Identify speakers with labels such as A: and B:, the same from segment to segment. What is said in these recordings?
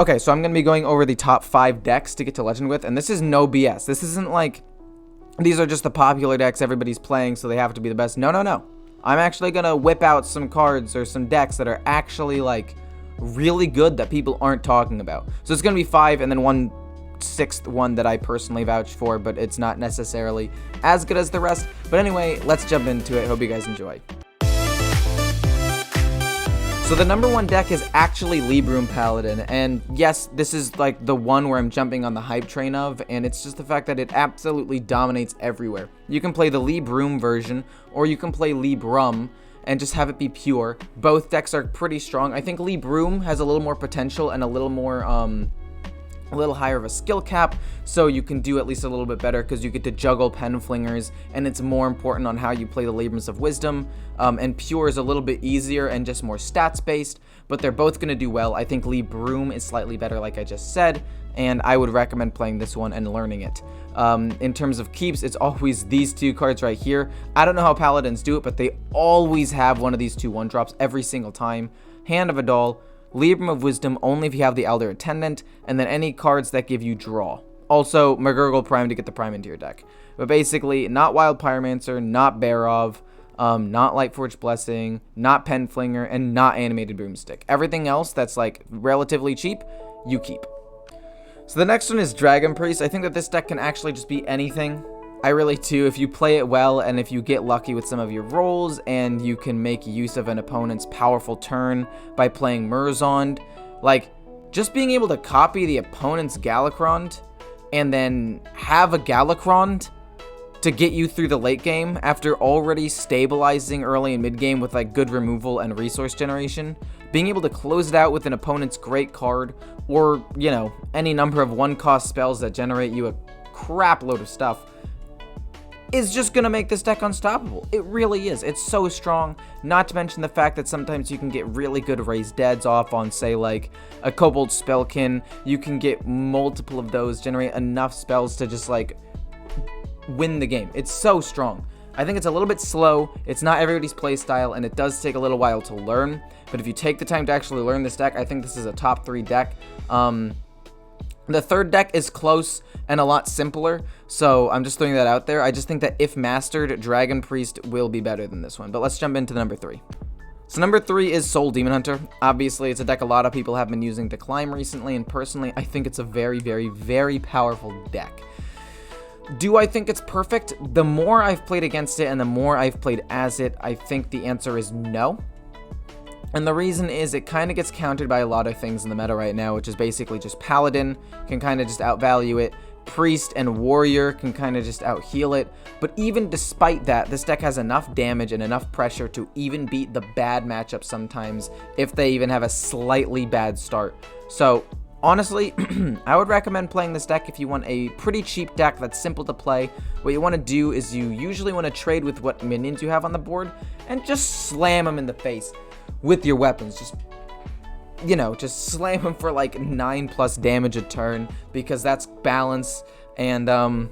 A: Okay, so I'm going to be going over the top 5 decks to get to Legend with, and this is no BS. This isn't like, these are just the popular decks everybody's playing, so they have to be the best. No, no, no. I'm actually going to whip out some cards or some decks that are actually, like, really good that people aren't talking about. So it's going to be 5, and then 1/6 one that I personally vouch for, but it's not necessarily as good as the rest. But anyway, let's jump into it. Hope you guys enjoy. So the number 1 deck is actually Libroom Paladin, and yes, this is like the one where I'm jumping on the hype train of, and it's just the fact that it absolutely dominates everywhere. You can play the Libroom version, or you can play Librum, and just have it be pure. Both decks are pretty strong. I think Libroom has a little more potential and a little more, a little higher of a skill cap, so you can do at least a little bit better because you get to juggle pen flingers, and it's more important on how you play the Labrums of Wisdom, and pure is a little bit easier and just more stats based, but they're both going to do well. I think Libroom is slightly better, like I just said, and I would recommend playing this one and learning it. In terms of keeps, it's always these 2 cards right here. I don't know how Paladins do it, but they always have one of these 2 1-drops every single time. Hand of Adal, Librum of Wisdom only if you have the Elder Attendant, and then any cards that give you draw. Also, McGurgle Prime to get the Prime into your deck. But basically, not Wild Pyromancer, not Barov, not Lightforged Blessing, not Penflinger, and not Animated Broomstick. Everything else that's like relatively cheap, you keep. So the next one is Dragon Priest. I think that this deck can actually just be anything. I really do. If you play it well and if you get lucky with some of your rolls and you can make use of an opponent's powerful turn by playing Murzond, like just being able to copy the opponent's Galakrond and then have a Galakrond to get you through the late game after already stabilizing early and mid game with like good removal and resource generation, being able to close it out with an opponent's great card or, you know, any number of 1-cost spells that generate you a crap load of stuff is just gonna make this deck unstoppable. It really is. It's so strong, not to mention the fact that sometimes you can get really good raised deads off on, say, like a Kobold Spellkin. You can get multiple of those, generate enough spells to just like win the game. It's so strong. I think it's a little bit slow, it's not everybody's playstyle, and it does take a little while to learn, but if you take the time to actually learn this deck, I think this is a top 3 deck. The third deck is close and a lot simpler, so I'm just throwing that out there. I just think that if mastered, Dragon Priest will be better than this one. But let's jump into number 3. So number 3 is Soul Demon Hunter. Obviously, it's a deck a lot of people have been using to climb recently, and personally, I think it's a very, very, very powerful deck. Do I think it's perfect? The more I've played against it and the more I've played as it, I think the answer is no. And the reason is it kind of gets countered by a lot of things in the meta right now, which is basically just Paladin can kind of just outvalue it. Priest and Warrior can kind of just out-heal it. But even despite that, this deck has enough damage and enough pressure to even beat the bad matchups sometimes if they even have a slightly bad start. So honestly, I would recommend playing this deck if you want a pretty cheap deck that's simple to play. What you want to do is you usually want to trade with what minions you have on the board and just slam them in the face with your weapons. Just, you know, just slam them for like 9+ damage a turn, because that's balance, and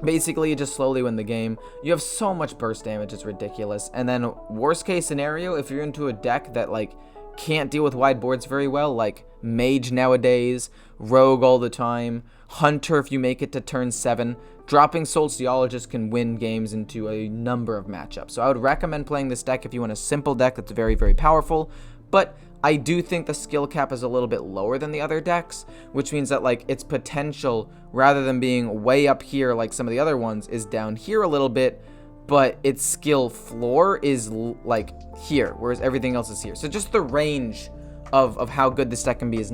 A: basically you just slowly win the game. You have so much burst damage, it's ridiculous. And then worst case scenario, if you're into a deck that like can't deal with wide boards very well, like Mage nowadays, Rogue all the time, Hunter if you make it to turn 7, dropping Sociologist can win games into a number of matchups. So I would recommend playing this deck if you want a simple deck that's very, very powerful, but I do think the skill cap is a little bit lower than the other decks, which means that like its potential, rather than being way up here like some of the other ones, is down here a little bit, but its skill floor is like here, whereas everything else is here. So just the range of how good this deck can be is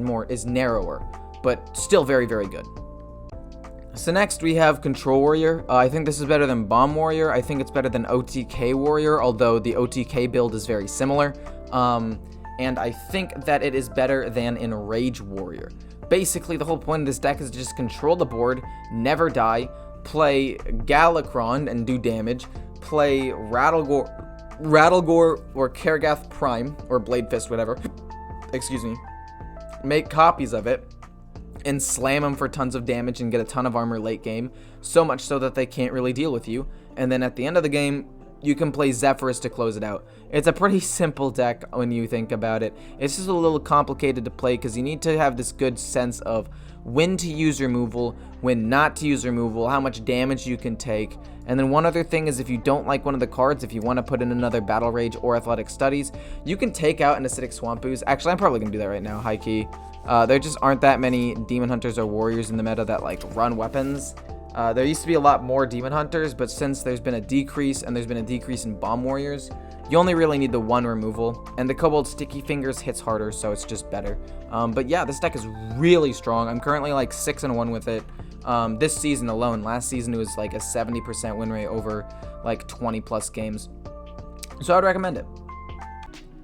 A: narrower, but still very, very good. So next we have Control Warrior. I think this is better than Bomb Warrior. I think it's better than OTK Warrior, although the OTK build is very similar. And I think that it is better than Enrage Warrior. Basically, the whole point of this deck is to just control the board, never die, play Galakrond and do damage, play Rattlegore or Kergath Prime, or Blade Fist, whatever, excuse me, make copies of it, and slam them for tons of damage and get a ton of armor late game, so much so that they can't really deal with you. And then at the end of the game, you can play Zephyrus to close it out. It's a pretty simple deck when you think about it. It's just a little complicated to play because you need to have this good sense of when to use removal, when not to use removal, how much damage you can take. And then one other thing is, if you don't like one of the cards, if you want to put in another Battle Rage or Athletic Studies, you can take out an Acidic Swamp Ooze. Actually, I'm probably going to do that right now, high key. There just aren't that many Demon Hunters or Warriors in the meta that like run weapons. There used to be a lot more Demon Hunters, but since there's been a decrease and there's been a decrease in Bomb Warriors, you only really need the one removal, and the Kobold Sticky Fingers hits harder, so it's just better. But yeah, this deck is really strong. I'm currently like 6-1 with it. This season alone. Last season it was like a 70% win rate over like 20 plus games. So I would recommend it.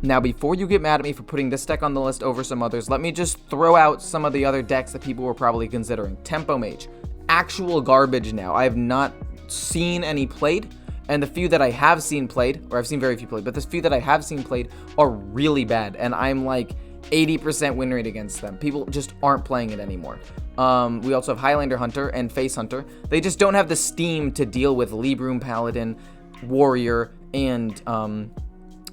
A: Now, before you get mad at me for putting this deck on the list over some others, let me just throw out some of the other decks that people were probably considering. Tempo Mage. Actual garbage now. I have not seen any played, and the few that I have seen played, or I've seen very few played, but the few that I have seen played are really bad, and I'm like 80% win rate against them. People just aren't playing it anymore. We also have Highlander Hunter and Face Hunter. They just don't have the steam to deal with Libroom Paladin, Warrior, and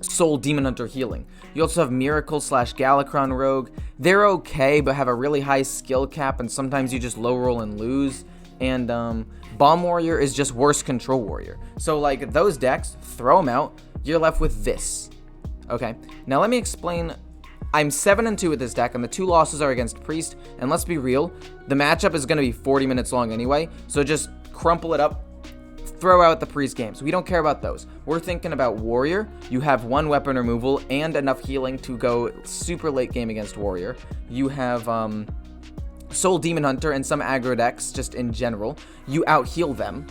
A: Soul Demon Hunter healing. You also have Miracle / Galakrond Rogue. They're okay, but have a really high skill cap, and sometimes you just low roll and lose. And Bomb Warrior is just worse Control Warrior. So like those decks, throw them out. You're left with this. Okay, now let me explain. I'm 7-2 with this deck, and the 2 losses are against Priest. And let's be real, the matchup is going to be 40 minutes long anyway. So just crumple it up. Throw out the Priest games. We don't care about those. We're thinking about Warrior. You have 1 weapon removal and enough healing to go super late game against Warrior. You have Soul Demon Hunter and some aggro decks just in general. You out heal them.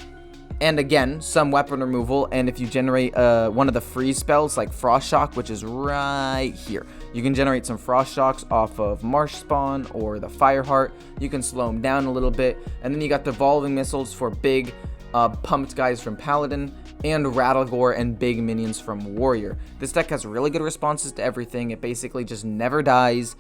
A: And again, some weapon removal, and if you generate one of the freeze spells like Frost Shock, which is right here, you can generate some Frost Shocks off of Marsh Spawn or the Fireheart. You can slow them down a little bit, and then you got Devolving Missiles for big pumped guys from Paladin, and Rattlegore and big minions from Warrior. This deck has really good responses to everything. It basically just never dies.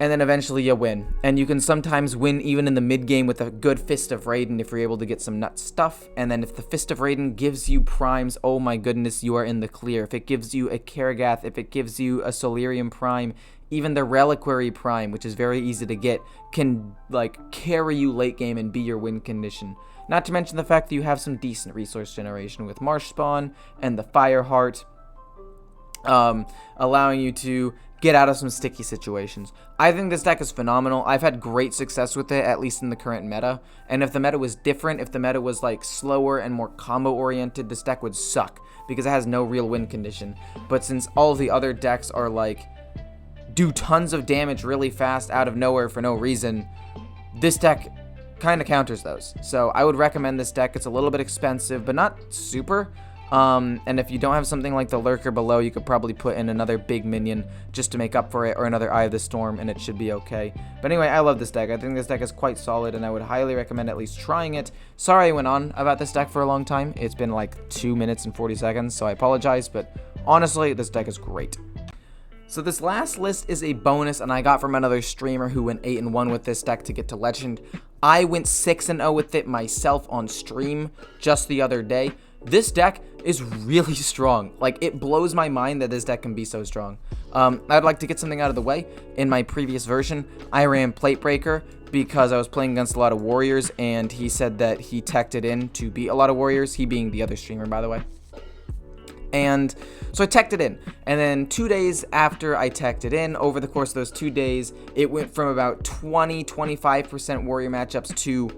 A: And then eventually you win. And you can sometimes win even in the mid game with a good Fist of Raiden if you're able to get some nut stuff. And then if the Fist of Raiden gives you primes, oh my goodness, you are in the clear. If it gives you a Karagath, if it gives you a Solarium prime, even the Reliquary prime, which is very easy to get, can like carry you late game and be your win condition. Not to mention the fact that you have some decent resource generation with Marsh Spawn and the Fireheart, allowing you to get out of some sticky situations. I think this deck is phenomenal. I've had great success with it, at least in the current meta. And if the meta was different, if the meta was like slower and more combo oriented, this deck would suck because it has no real win condition. But since all of the other decks are like do tons of damage really fast out of nowhere for no reason, this deck kind of counters those. So I would recommend this deck. It's a little bit expensive, but not super. And if you don't have something like the Lurker below, you could probably put in another big minion just to make up for it, or another Eye of the Storm, and it should be okay. But anyway, I love this deck. I think this deck is quite solid, and I would highly recommend at least trying it. Sorry I went on about this deck for a long time. It's been like 2 minutes and 40 seconds, so I apologize, but honestly, this deck is great. So this last list is a bonus, and I got from another streamer who went 8-1 with this deck to get to Legend. I went 6-0 with it myself on stream just the other day. This deck is really strong. Like, it blows my mind that this deck can be so strong. I'd like to get something out of the way. In my previous version, I ran Plate Breaker because I was playing against a lot of Warriors, and he said that he teched it in to beat a lot of Warriors, he being the other streamer, by the way. And so I teched it in, and then 2 days after I teched it in, over the course of those 2 days, it went from about 20-25% Warrior matchups to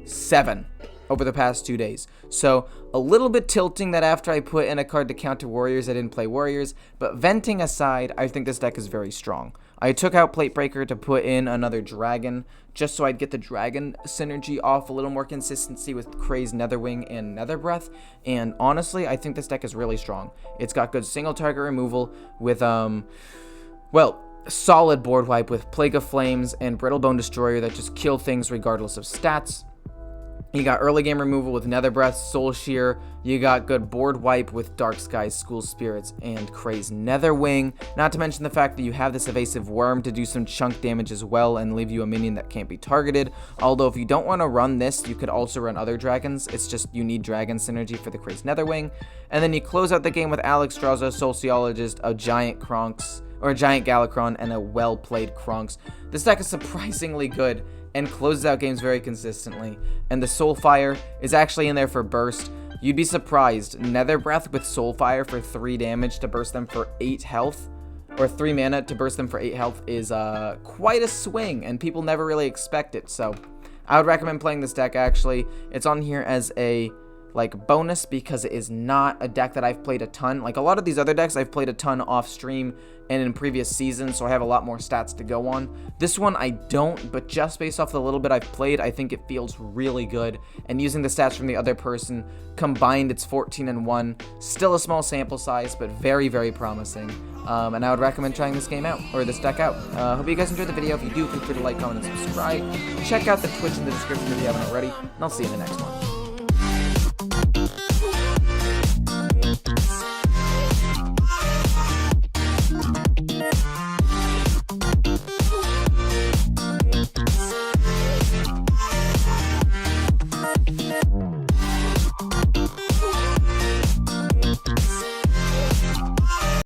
A: 7 over the past 2 days. So a little bit tilting that after I put in a card to counter Warriors, I didn't play Warriors, but venting aside, I think this deck is very strong. I took out Plate Breaker to put in another Dragon, just so I'd get the Dragon synergy off, a little more consistency with Crazed Netherwing and Nether Breath, and honestly, I think this deck is really strong. It's got good single target removal with, well, solid board wipe with Plague of Flames and Brittlebone Destroyer that just kill things regardless of stats. You got early game removal with Nether Breath, Soul Shear. You got good board wipe with Dark Skies, School Spirits, and Craze Netherwing. Not to mention the fact that you have this Evasive Worm to do some chunk damage as well and leave you a minion that can't be targeted. Although if you don't want to run this, you could also run other dragons. It's just you need dragon synergy for the Craze Netherwing. And then you close out the game with Alex Draza, Sociologist, a Giant Kronks, or a Giant Galakrond, and a well-played Kronks. This deck is surprisingly good and closes out games very consistently. And the Soulfire is actually in there for burst. You'd be surprised. Nether Breath with Soulfire for 3 damage to burst them for 8 health, or 3 mana to burst them for 8 health is quite a swing, and people never really expect it. So I would recommend playing this deck actually. It's on here as a bonus because it is not a deck that I've played a ton. Like a lot of these other decks I've played a ton off stream and in previous seasons, so I have a lot more stats to go on. This one I don't, but just based off the little bit I've played, I think it feels really good. And using the stats from the other person combined, it's 14-1. Still a small sample size, but very, very promising. And I would recommend trying this game out, or this deck out. Hope you guys enjoyed the video. If you do, feel free to like, comment, and subscribe. Check out the Twitch in the description if you haven't already, and I'll see you in the next one.